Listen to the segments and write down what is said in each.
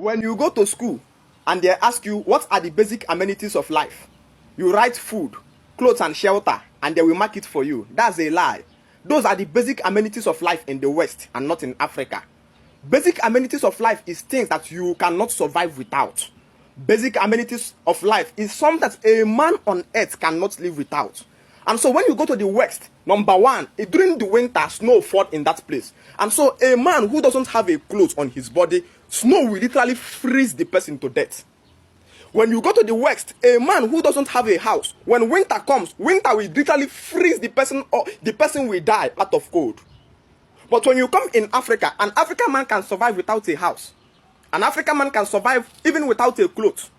When you go to school and they ask you what are the basic amenities of life, you write food, clothes and shelter, and they will mark it for you. That's a lie. Those are the basic amenities of life in the West and not in Africa. Basic amenities of life is things that you cannot survive without. Basic amenities of life is something that a man on earth cannot live without. And so when you go to the West, number one, during the winter, snow falls in that place. And so a man who doesn't have a clothes on his body, snow will literally freeze the person to death. When you go to the West, a man who doesn't have a house, when winter comes, winter will literally freeze the person, or the person will die out of cold. But when you come in Africa, an African man can survive without a house. An African man can survive even without a clothes.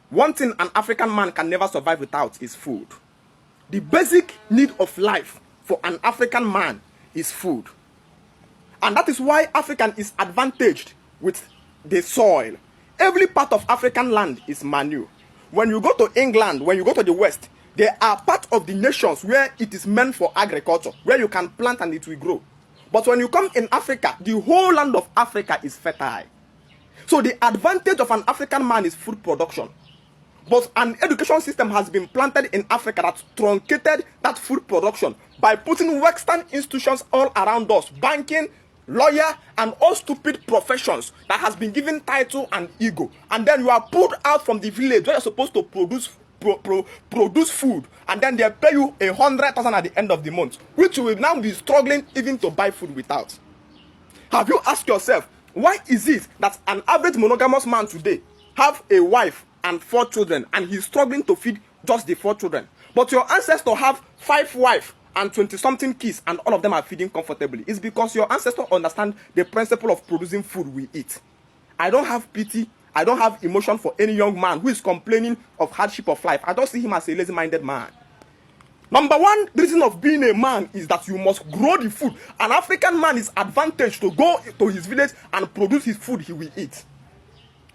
One thing an African man can never survive without is food. The basic need of life for an African man is food. And that is why African is advantaged with the soil. Every part of African land is manure. When you go to England, when you go to the West, they are part of the nations where it is meant for agriculture, where you can plant and it will grow. But when you come in Africa, the whole land of Africa is fertile. So the advantage of an African man is food production. But an education system has been planted in Africa that truncated that food production by putting Western institutions all around us, banking, lawyer, and all stupid professions that has been given title and ego. And then you are pulled out from the village where you're supposed to produce food, and then they pay you 100,000 at the end of the month, which you will now be struggling even to buy food without. Have you asked yourself, why is it that an average monogamous man today have a wife and 4 children and he's struggling to feed just the 4 children, but your ancestor have 5 wives and 20-something kids and all of them are feeding comfortably? It's because your ancestor understand the principle of producing food we eat. I don't have pity, I don't have emotion for any young man who is complaining of hardship of life. I don't see him as a lazy-minded man. Number one reason of being a man is that you must grow the food. An African man is advantaged to go to his village and produce his food he will eat.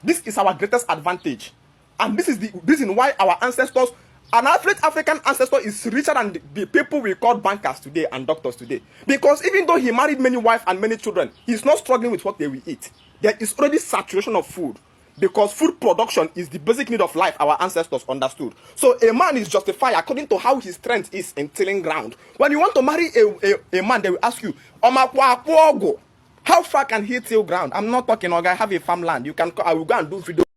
This is our greatest advantage. And this is the reason why our ancestors, an average African ancestor is richer than the people we call bankers today and doctors today. Because even though he married many wives and many children, he's not struggling with what they will eat. There is already saturation of food. Because food production is the basic need of life our ancestors understood. So a man is justified according to how his strength is in tilling ground. When you want to marry a man, they will ask you, how far can he till ground? I'm not talking, okay, I have a farmland. I will go and do video.